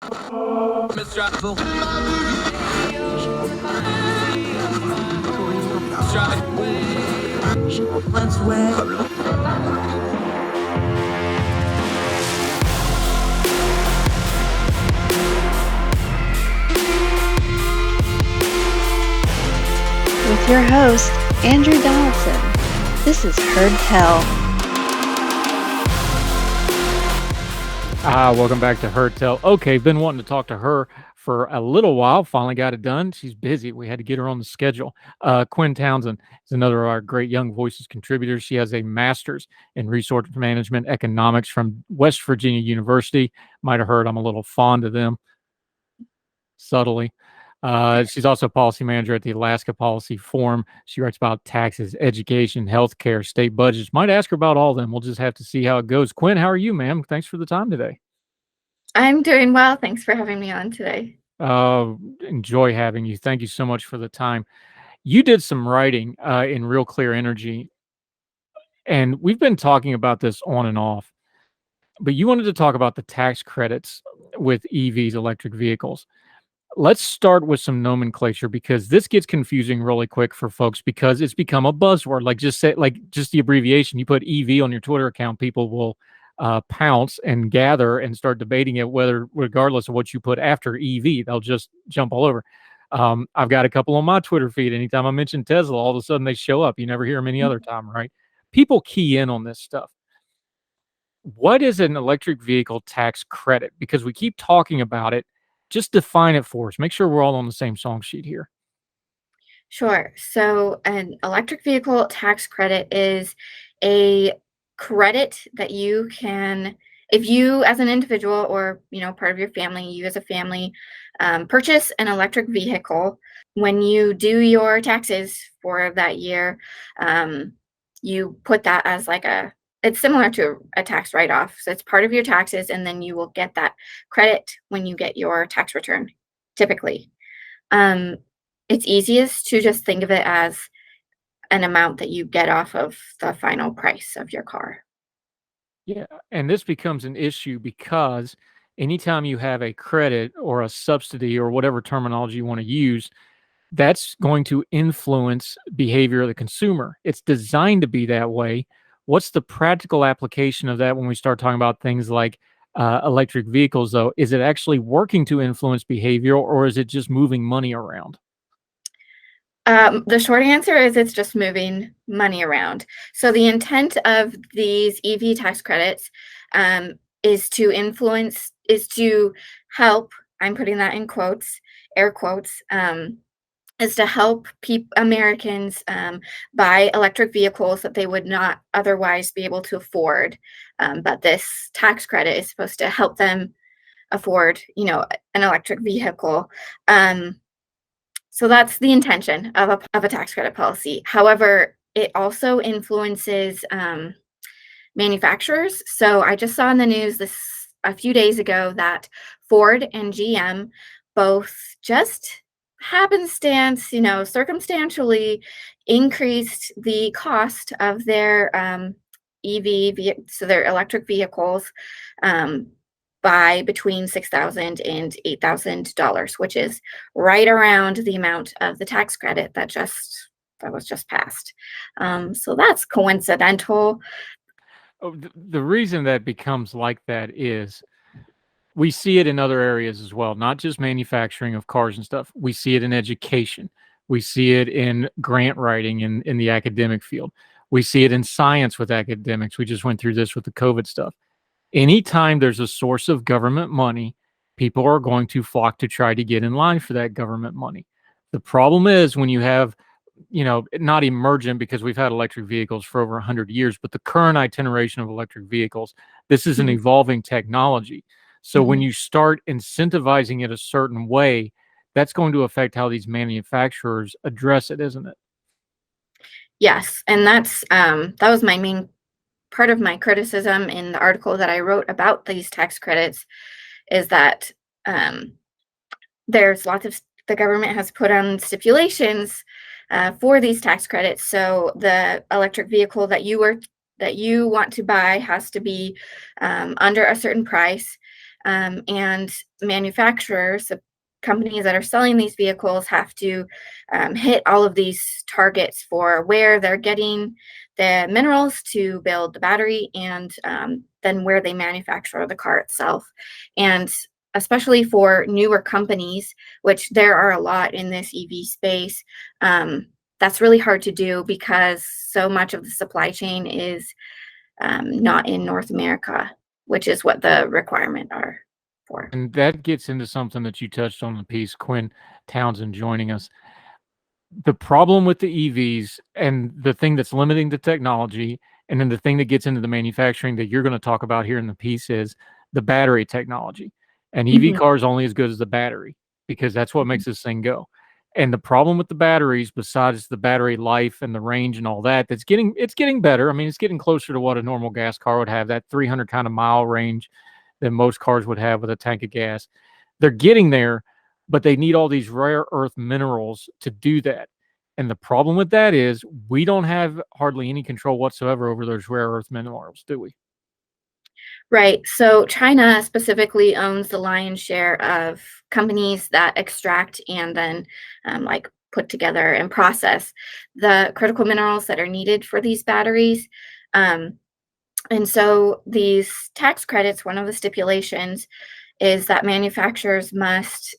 With your host, Andrew Donaldson. This is Heard Tell. Welcome back to Heard Tell. Okay, been wanting to talk to her for a little while. Finally got it done. She's busy. We had to get her on the schedule. Quinn Townsend is another of our great Young Voices contributors. She has a master's in resource management economics from West Virginia University. Might have heard I'm a little fond of them, subtly. She's also policy manager at the Alaska Policy Forum. She writes about taxes, education, healthcare, state budgets. Might ask her about all of them. We'll just have to see how it goes. Quinn, how are you, ma'am? Thanks for the time today. I'm doing well. Thanks for having me on today. Enjoy having you. Thank you so much for the time. You did some writing in Real Clear Energy, and we've been talking about this on and off, but you wanted to talk about the tax credits with EVs, electric vehicles. Let's start with some nomenclature because this gets confusing really quick for folks because it's become a buzzword. Like just the abbreviation. You put EV on your Twitter account, people will pounce and gather and start debating it, regardless of what you put after EV, they'll just jump all over. I've got a couple on my Twitter feed. Anytime I mention Tesla, all of a sudden they show up. You never hear them any other time, right? People key in on this stuff. What is an electric vehicle tax credit? Because we keep talking about it. Just define it for us. Make sure we're all on the same song sheet here. Sure. So an electric vehicle tax credit is a credit that you can, if you as an individual or, part of your family, you as a family, purchase an electric vehicle. When you do your taxes for that year, you put that as it's similar to a tax write-off. So it's part of your taxes, and then you will get that credit when you get your tax return, typically. It's easiest to just think of it as an amount that you get off of the final price of your car. Yeah, and this becomes an issue because anytime you have a credit or a subsidy or whatever terminology you want to use, that's going to influence behavior of the consumer. It's designed to be that way. What's the practical application of that when we start talking about things like electric vehicles, though? Is it actually working to influence behavior, or is it just moving money around? The short answer is it's just moving money around. So the intent of these EV tax credits is to help, I'm putting that in quotes, air quotes, is to help Americans buy electric vehicles that they would not otherwise be able to afford. But this tax credit is supposed to help them afford, an electric vehicle. So that's the intention of a tax credit policy. However, it also influences manufacturers. So I just saw in the news a few days ago that Ford and GM both just happenstance, circumstantially increased the cost of their so their electric vehicles by between $6,000 and $8,000, which is right around the amount of the tax credit that was just passed. So that's coincidental. The reason that becomes like that is we see it in other areas as well, not just manufacturing of cars and stuff. We see it in education. We see it in grant writing in the academic field. We see it in science with academics. We just went through this with the COVID stuff. Anytime there's a source of government money, people are going to flock to try to get in line for that government money. The problem is when you have, not emergent because we've had electric vehicles for over 100 years, but the current iteration of electric vehicles, this is an evolving technology. So when you start incentivizing it a certain way, that's going to affect how these manufacturers address it, isn't it? Yes, and that was my main part of my criticism in the article that I wrote about these tax credits, is that there's the government has put on stipulations for these tax credits. So the electric vehicle that you want to buy has to be under a certain price. and manufacturers, the companies that are selling these vehicles, have to hit all of these targets for where they're getting the minerals to build the battery, and then where they manufacture the car itself. And especially for newer companies, which there are a lot in this EV space, that's really hard to do because so much of the supply chain is not in North America, which is what the requirement are for. And that gets into something that you touched on in the piece, Quinn Townsend joining us. The problem with the EVs and the thing that's limiting the technology, and then the thing that gets into the manufacturing that you're going to talk about here in the piece, is the battery technology. An EV Mhm. car is only as good as the battery, because that's what makes this thing go. And the problem with the batteries, besides the battery life and the range and all that, it's getting better. I mean, it's getting closer to what a normal gas car would have, that 300 kind of mile range that most cars would have with a tank of gas. They're getting there, but they need all these rare earth minerals to do that. And the problem with that is we don't have hardly any control whatsoever over those rare earth minerals, do we? Right. So China specifically owns the lion's share of companies that extract and then like put together and process the critical minerals that are needed for these batteries. Um, and so these tax credits, one of the stipulations is that manufacturers must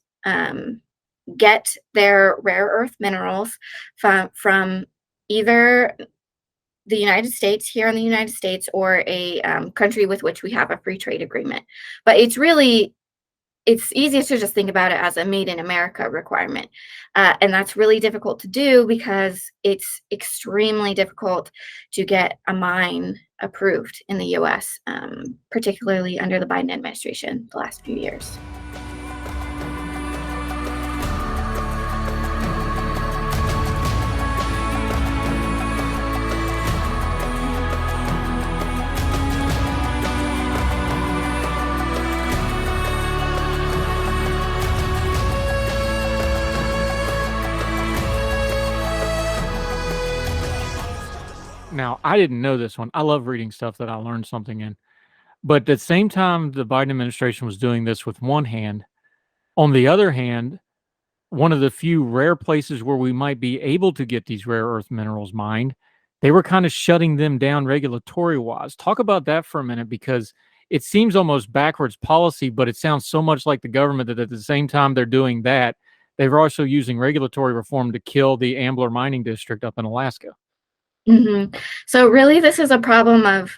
get their rare earth minerals from either the United States, here in the United States, or a country with which we have a free trade agreement. But it's easiest to just think about it as a made in America requirement. And that's really difficult to do because it's extremely difficult to get a mine approved in the US, particularly under the Biden administration the last few years. Now, I didn't know this one. I love reading stuff that I learned something in. But at the same time, the Biden administration was doing this with one hand. On the other hand, one of the few rare places where we might be able to get these rare earth minerals mined, they were kind of shutting them down regulatory wise. Talk about that for a minute, because it seems almost backwards policy, but it sounds so much like the government that at the same time they're doing that, they're also using regulatory reform to kill the Ambler mining district up in Alaska. So really, this is a problem of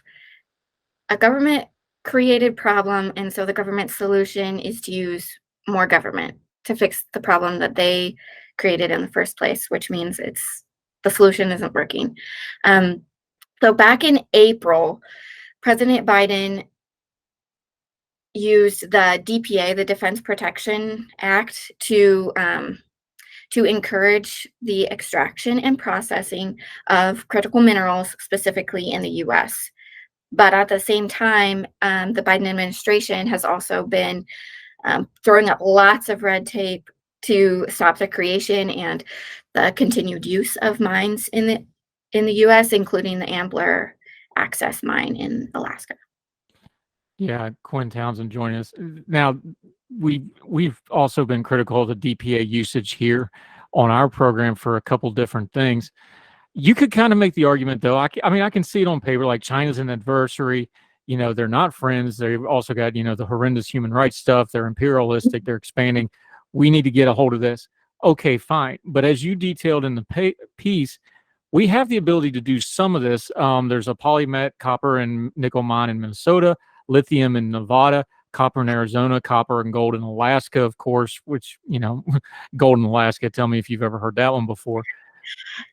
a government created problem, and so the government solution is to use more government to fix the problem that they created in the first place, which means it's the solution isn't working. Um, so back in April, President Biden used the DPA, the Defense Production Act, to encourage the extraction and processing of critical minerals, specifically in the US. But at the same time, the Biden administration has also been throwing up lots of red tape to stop the creation and the continued use of mines in the US, including the Ambler Access Mine in Alaska. Yeah, Quinn Townsend joining us. Now, we've also been critical of the DPA usage here on our program for a couple different things. You could kind of make the argument, though. I mean, I can see it on paper, like China's an adversary. You know, they're not friends. They've also got, the horrendous human rights stuff. They're imperialistic. They're expanding. We need to get a hold of this. Okay, fine. But as you detailed in the piece, we have the ability to do some of this. There's a polymet copper and nickel mine in Minnesota, lithium in Nevada, copper in Arizona, copper and gold in Alaska, of course, which, gold in Alaska. Tell me if you've ever heard that one before.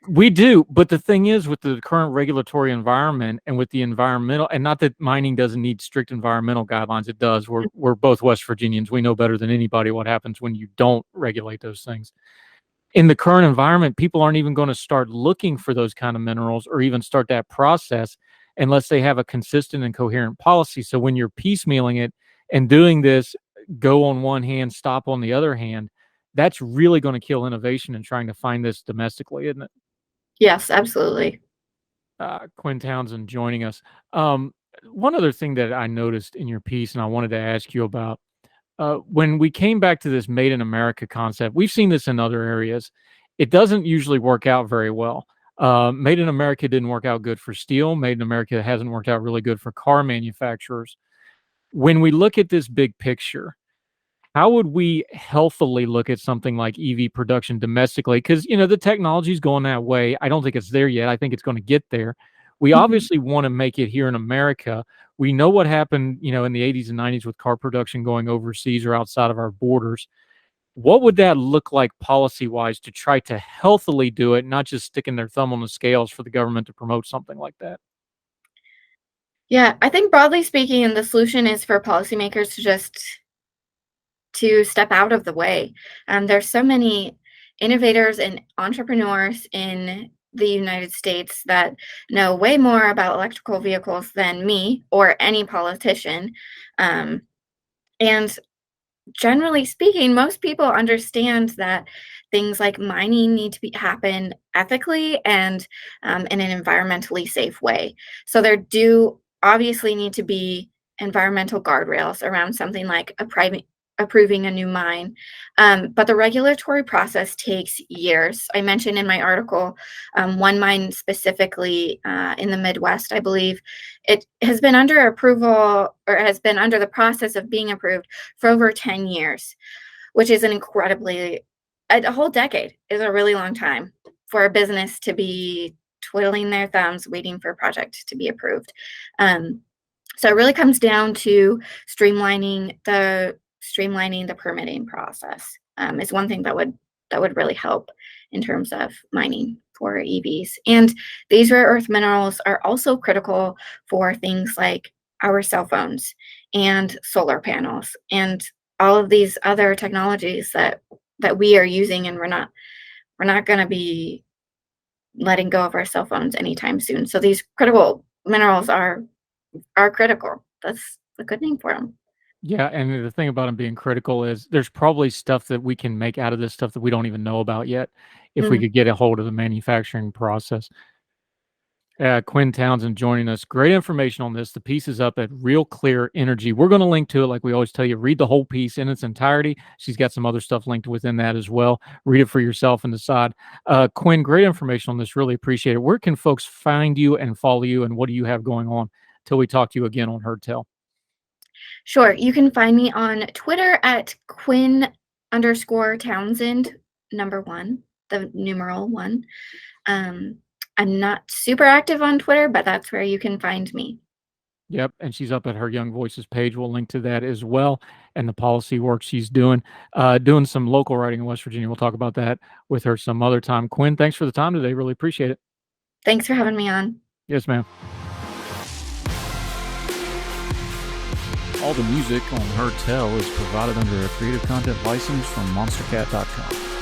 We do, but the thing is, with the current regulatory environment and with the environmental, and not that mining doesn't need strict environmental guidelines, it does. We're both West Virginians. We know better than anybody what happens when you don't regulate those things. In the current environment, people aren't even going to start looking for those kind of minerals or even start that process unless they have a consistent and coherent policy. So when you're piecemealing it and doing this, go on one hand, stop on the other hand, that's really going to kill innovation in trying to find this domestically, isn't it? Yes, absolutely. Quinn Townsend joining us. One other thing that I noticed in your piece, and I wanted to ask you about, when we came back to this made in America concept, we've seen this in other areas. It doesn't usually work out very well. Made in America didn't work out good for steel. Made in America hasn't worked out really good for car manufacturers. When we look at this big picture, how would we healthily look at something like EV production domestically? Because, the technology is going that way. I don't think it's there yet. I think it's going to get there. We Mhm. obviously want to make it here in America. We know what happened, in the 80s and 90s with car production going overseas or outside of our borders. What would that look like policy-wise to try to healthily do it, not just sticking their thumb on the scales for the government to promote something like that? Yeah, I think broadly speaking, the solution is for policymakers to step out of the way. There's so many innovators and entrepreneurs in the United States that know way more about electrical vehicles than me or any politician. Um, and generally speaking, most people understand that things like mining need to happen ethically and in an environmentally safe way. So there do obviously need to be environmental guardrails around something like approving a new mine. But the regulatory process takes years. I mentioned in my article one mine specifically in the Midwest, I believe. It has been under approval or has been under the process of being approved for over 10 years, which is a whole decade is a really long time for a business to be twiddling their thumbs waiting for a project to be approved. Um, so it really comes down to streamlining the permitting process is one thing that would really help in terms of mining for EVs. And these rare earth minerals are also critical for things like our cell phones and solar panels and all of these other technologies that we are using, and we're not going to be letting go of our cell phones anytime soon. So these critical minerals are critical. That's a good name for them. Yeah, and the thing about them being critical is there's probably stuff that we can make out of this stuff that we don't even know about yet if we Mhm. could get a hold of the manufacturing process. Quinn Townsend joining us. Great information on this. The piece is up at Real Clear Energy. We're going to link to it, like we always tell you. Read the whole piece in its entirety. She's got some other stuff linked within that as well. Read it for yourself and decide. Quinn, great information on this. Really appreciate it. Where can folks find you and follow you, and what do you have going on till we talk to you again on Heard Tell? Sure. You can find me on Twitter at Quinn_Townsend, number one, the numeral one. Um, I'm not super active on Twitter, but that's where you can find me. Yep, and she's up at her Young Voices page. We'll link to that as well, and the policy work she's doing some local writing in West Virginia. We'll talk about that with her some other time. Quinn, thanks for the time today. Really appreciate it. Thanks for having me on. Yes, ma'am. All the music on Her Tell is provided under a Creative Content license from monstercat.com.